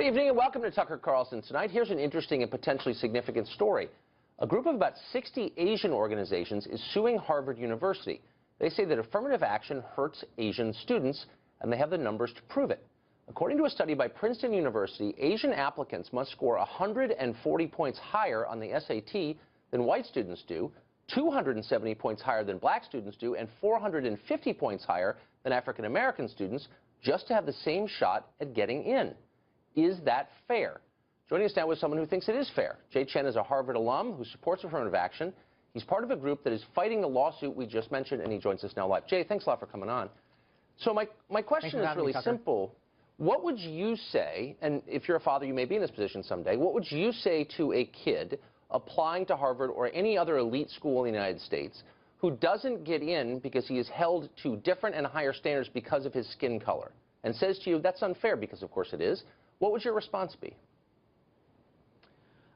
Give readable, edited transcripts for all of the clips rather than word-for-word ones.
Good evening and welcome to Tucker Carlson Tonight. Here's an interesting and potentially significant story. A group of about 60 Asian organizations is suing Harvard University. They say that affirmative action hurts Asian students, and they have the numbers to prove it. According to a study by Princeton University, Asian applicants must score 140 points higher on the SAT than white students do, 270 points higher than black students do, and 450 points higher than African American students just to have the same shot at getting in. Is that fair? Joining us now is someone who thinks it is fair. Jay Chen is a Harvard alum who supports affirmative action. He's part of a group that is fighting the lawsuit we just mentioned, and he joins us now live. Jay, thanks a lot for coming on. So my question is really simple. What would you say, and if you're a father, you may be in this position someday, what would you say to a kid applying to Harvard or any other elite school in the United States who doesn't get in because he is held to different and higher standards because of his skin color, and says to you, that's unfair, because of course it is? What would your response be?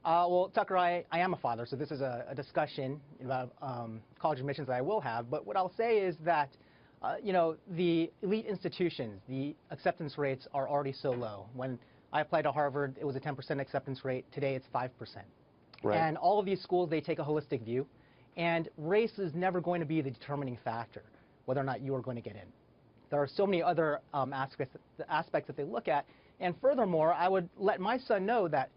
Well, Tucker, I am a father, so this is a discussion about college admissions that I will have. But what I'll say is that, you know, the elite institutions, the acceptance rates are already so low. When I applied to Harvard, it was a 10% acceptance rate. Today, it's 5%. Right. And all of these schools, they take a holistic view. And race is never going to be the determining factor, whether or not you are going to get in. There are so many other aspects that they look at. And furthermore, I would let my son know that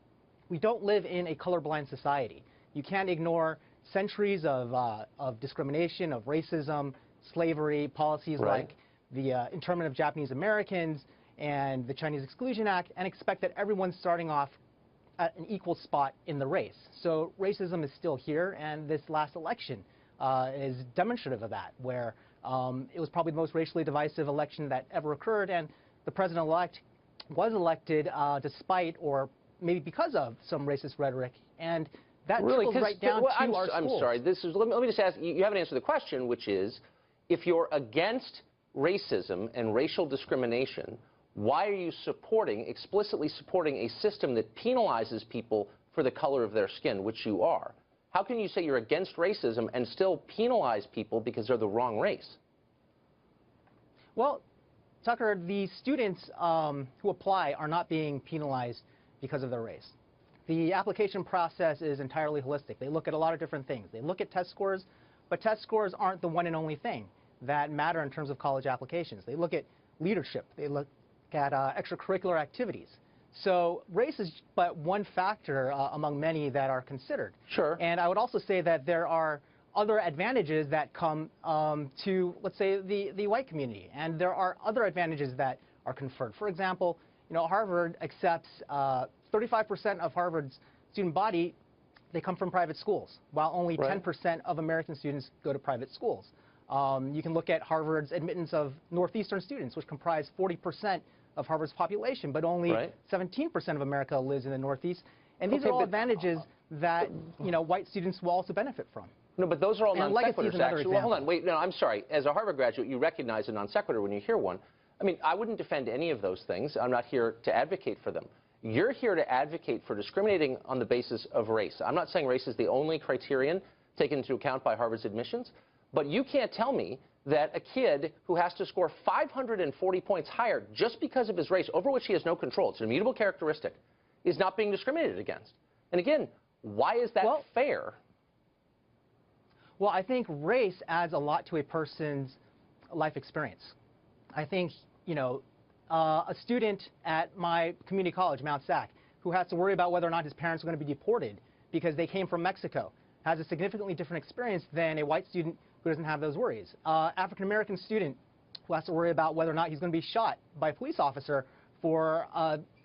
we don't live in a colorblind society. You can't ignore centuries of discrimination, of racism, slavery, policies like the internment of Japanese Americans and the Chinese Exclusion Act, and expect that everyone's starting off at an equal spot in the race. So racism is still here, and this last election is demonstrative of that, where it was probably the most racially divisive election that ever occurred, and the president-elect was elected despite or maybe because of some racist rhetoric, and that trickles right down to our schools. I'm sorry. Let me just ask. You haven't answered the question, which is, if you're against racism and racial discrimination, why are you explicitly supporting a system that penalizes people for the color of their skin, which you are? How can you say you're against racism and still penalize people because they're the wrong race? Well, Tucker, the students who apply are not being penalized because of their race. The application process is entirely holistic. They look at a lot of different things. They look at test scores, but test scores aren't the one and only thing that matter in terms of college applications. They look at leadership. They look at extracurricular activities. So race is but one factor among many that are considered. Sure. And I would also say that there are other advantages that come to, let's say, the white community, and there are other advantages that are conferred. For example, you know, Harvard accepts 35% of Harvard's student body, they come from private schools, while only 10% of American students go to private schools. You can look at Harvard's admittance of Northeastern students, which comprise 40% of Harvard's population, but only 17% of America lives in the Northeast. And these are all advantages that, you know, white students will also benefit from. No, but those are all non sequiturs, actually. Well, hold on. Wait, no, I'm sorry. As a Harvard graduate, you recognize a non sequitur when you hear one. I mean, I wouldn't defend any of those things. I'm not here to advocate for them. You're here to advocate for discriminating on the basis of race. I'm not saying race is the only criterion taken into account by Harvard's admissions, but you can't tell me that a kid who has to score 540 points higher just because of his race, over which he has no control, it's an immutable characteristic, is not being discriminated against. And again, why is that fair? Well, I think race adds a lot to a person's life experience. I think, you know, a student at my community college, Mount SAC, who has to worry about whether or not his parents are going to be deported because they came from Mexico, has a significantly different experience than a white student who doesn't have those worries. African-American student who has to worry about whether or not he's going to be shot by a police officer for,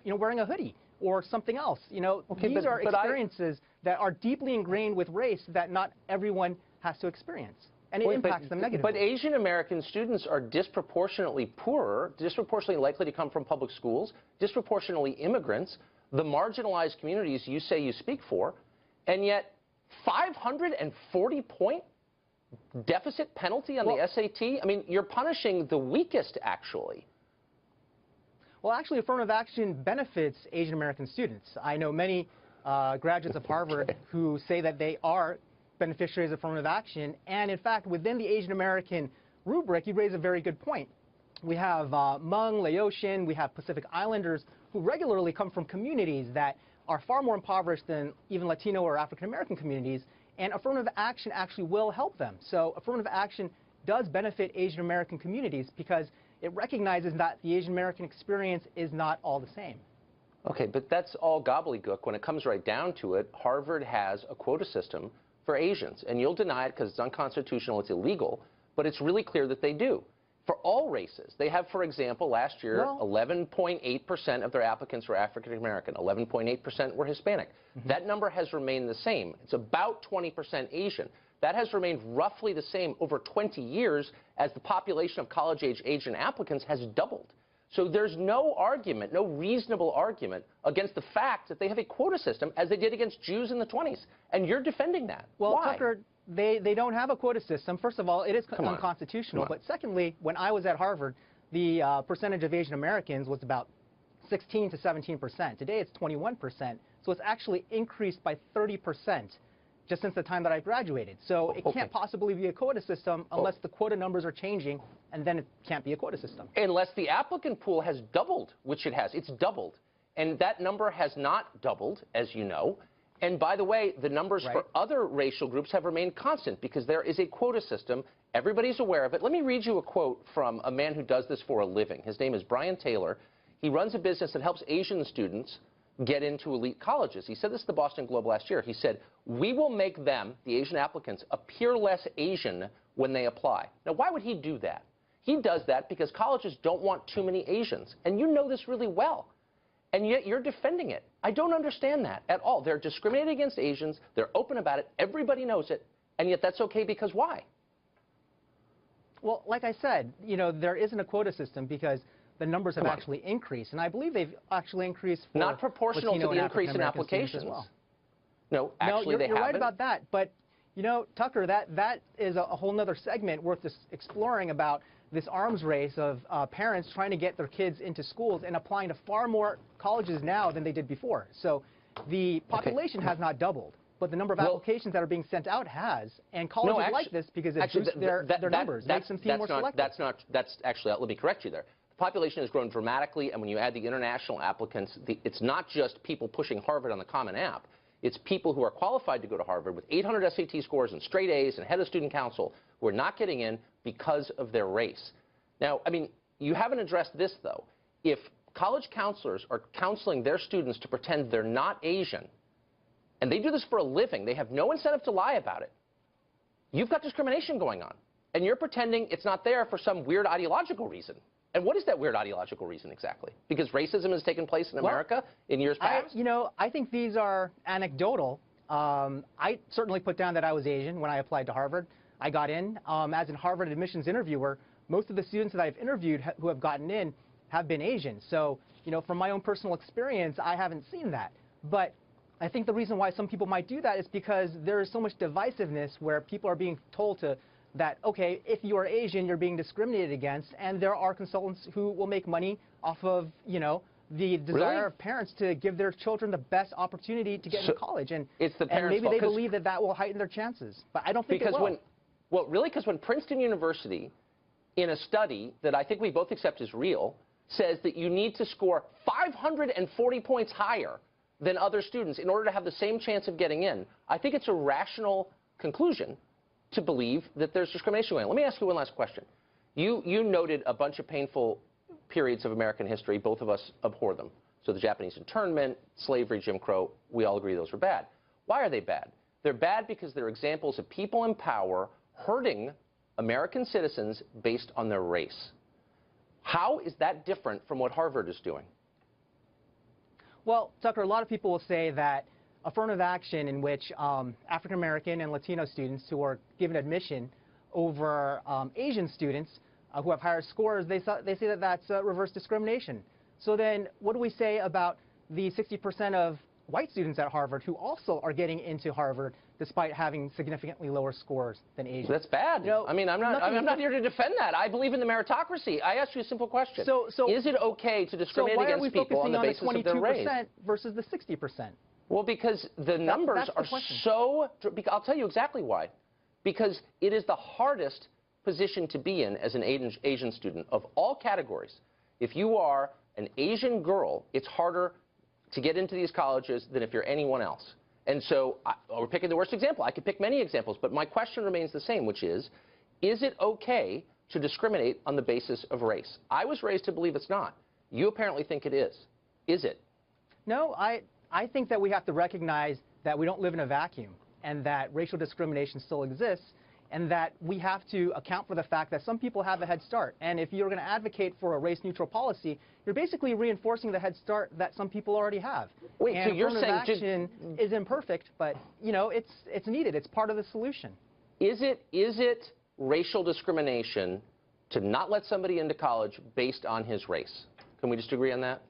you know, wearing a hoodie or something else. You know, these are experiences that are deeply ingrained with race that not everyone has to experience. And it impacts them negatively. But Asian American students are disproportionately poorer, disproportionately likely to come from public schools, disproportionately immigrants, the marginalized communities you say you speak for, and yet 540-point deficit penalty on the SAT? I mean, you're punishing the weakest, actually. Well, actually, affirmative action benefits Asian American students. I know many graduates of Harvard who say that they are beneficiaries of affirmative action, and in fact, within the Asian American rubric, you raise a very good point. we have Hmong, Laotian, we have Pacific Islanders who regularly come from communities that are far more impoverished than even Latino or African American communities, and affirmative action actually will help them. So affirmative action does benefit Asian American communities because it recognizes that the Asian American experience is not all the same. Okay, but that's all gobbledygook. When it comes right down to it, Harvard has a quota system for Asians, and you'll deny it because it's unconstitutional, it's illegal, but it's really clear that they do. For all races, they have, for example, last year, 11.8% of their applicants were African American, 11.8% were Hispanic. That number has remained the same. It's about 20% Asian. That has remained roughly the same over 20 years as the population of college-age Asian applicants has doubled. So there's no argument, no reasonable argument against the fact that they have a quota system as they did against Jews in the 20s. And you're defending that. Well, Why? Tucker, they don't have a quota system. First of all, it is unconstitutional. But secondly, when I was at Harvard, the percentage of Asian Americans was about 16 to 17%. Today it's 21%. So it's actually increased by 30% just since the time that I graduated. So it can't possibly be a quota system unless the quota numbers are changing, and then it can't be a quota system. Unless the applicant pool has doubled, which it has. It's doubled. And that number has not doubled, as you know. And by the way, the numbers for other racial groups have remained constant because there is a quota system. Everybody's aware of it. Let me read you a quote from a man who does this for a living. His name is Brian Taylor. He runs a business that helps Asian students get into elite colleges. He said this to the Boston Globe last year. He said, "We will make them, the Asian applicants, appear less Asian when they apply." Now, why would he do that? He does that because colleges don't want too many Asians. And you know this really well. And yet you're defending it. I don't understand that at all. They're discriminating against Asians. They're open about it. Everybody knows it. And yet that's okay because why? Well, like I said, you know, there isn't a quota system because the numbers have actually increased. And I believe they've actually increased for not proportional Latino to the increase in applications. as well. No, actually they haven't. You're right about that. But, you know, Tucker, that is a whole other segment worth exploring about this arms race of parents trying to get their kids into schools and applying to far more colleges now than they did before. So the population has not doubled, but the number of applications that are being sent out has. And colleges like this because it boosts their numbers, makes them seem more selective. That's actually, let me correct you there. The population has grown dramatically, and when you add the international applicants, it's not just people pushing Harvard on the Common App. It's people who are qualified to go to Harvard with 800 SAT scores and straight A's and head of student council who are not getting in because of their race. Now, I mean, you haven't addressed this, though. If college counselors are counseling their students to pretend they're not Asian, and they do this for a living, they have no incentive to lie about it, you've got discrimination going on. And you're pretending it's not there for some weird ideological reason. And what is that weird ideological reason exactly? Because racism has taken place in America in years past? I think these are anecdotal. I certainly put down that I was Asian when I applied to Harvard. I got in. As a Harvard admissions interviewer, most of the students that I've interviewed who have gotten in have been Asian. So, you know, from my own personal experience, I haven't seen that. But I think the reason why some people might do that is because there is so much divisiveness where people are being told that, okay, if you are Asian, you're being discriminated against, and there are consultants who will make money off of, you know, the desire of parents to give their children the best opportunity to get into college. And, it's the parents' maybe they believe that will heighten their chances. But I don't think it will. Because when Princeton University, in a study that I think we both accept is real, says that you need to score 540 points higher than other students in order to have the same chance of getting in, I think it's a rational conclusion to believe that there's discrimination going on. Let me ask you one last question. You noted a bunch of painful periods of American history. Both of us abhor them. So the Japanese internment, slavery, Jim Crow, we all agree those were bad. Why are they bad? They're bad because they're examples of people in power hurting American citizens based on their race. How is that different from what Harvard is doing? Well, Tucker, a lot of people will say that affirmative action in which African American and Latino students who are given admission over Asian students who have higher scores, they say that that's reverse discrimination. So then what do we say about the 60% of white students at Harvard who also are getting into Harvard despite having significantly lower scores than Asians? That's bad. You know, I mean, I'm not here to defend that. I believe in the meritocracy. I asked you a simple question. So is it okay to discriminate against people on the basis of their race? So why are we focusing on the 22% versus the 60%? Well, because the numbers are so... I'll tell you exactly why. Because it is the hardest position to be in as an Asian student of all categories. If you are an Asian girl, it's harder to get into these colleges than if you're anyone else. And so we're picking the worst example. I could pick many examples, but my question remains the same, which is it okay to discriminate on the basis of race? I was raised to believe it's not. You apparently think it is. Is it? No, I think that we have to recognize that we don't live in a vacuum and that racial discrimination still exists, and that we have to account for the fact that some people have a head start. And if you're going to advocate for a race-neutral policy, you're basically reinforcing the head start that some people already have. Wait, and so you're saying action is imperfect, but you know it's needed. It's part of the solution. Is it racial discrimination to not let somebody into college based on his race? Can we just agree on that?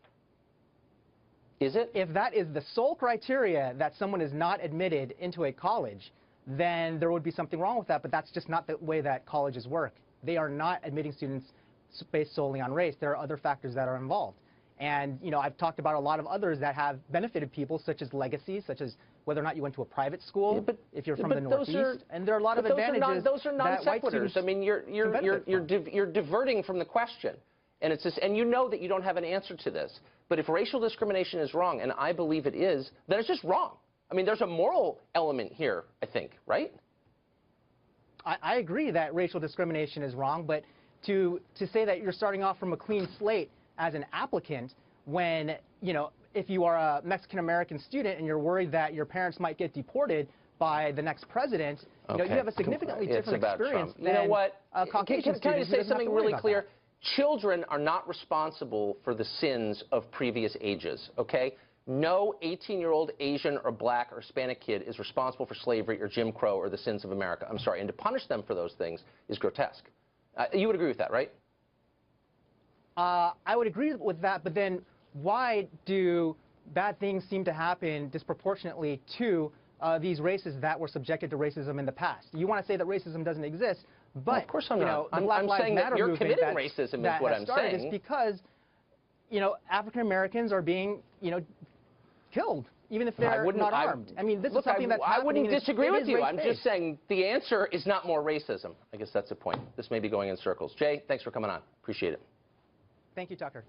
Is it? If that is the sole criteria that someone is not admitted into a college, then there would be something wrong with that, but that's just not the way that colleges work. They are not admitting students based solely on race. There are other factors that are involved. And, you know, I've talked about a lot of others that have benefited people, such as legacies, such as whether or not you went to a private school, if you're from the Northeast, and there are a lot of advantages. Those are non sequiturs. I mean, you're diverting from the question. And it's just, and you know that you don't have an answer to this. But if racial discrimination is wrong, and I believe it is, then it's just wrong. I mean, there's a moral element here, I think, right? I agree that racial discrimination is wrong, but to say that you're starting off from a clean slate as an applicant when, you know, if you are a Mexican-American student and you're worried that your parents might get deported by the next president, you know, you have a significantly different experience than you know what? A Caucasian Can I just say something really clear? That. Children are not responsible for the sins of previous ages, okay? No 18-year-old Asian or black or Hispanic kid is responsible for slavery or Jim Crow or the sins of America. I'm sorry. And to punish them for those things is grotesque. You would agree with that, right? I would agree with that, but then why do bad things seem to happen disproportionately to these races that were subjected to racism in the past? You want to say that racism doesn't exist, but well, of course I'm not. The Black Lives saying Matter that you're movement committing racism is what I'm saying. Is because, you know, African Americans are being, you know, killed, even if they're not armed. I mean, this is something that's happening. I wouldn't disagree with you. I'm race-based. just saying the answer is not more racism. I guess that's the point. This may be going in circles. Jay, thanks for coming on. Appreciate it. Thank you, Tucker.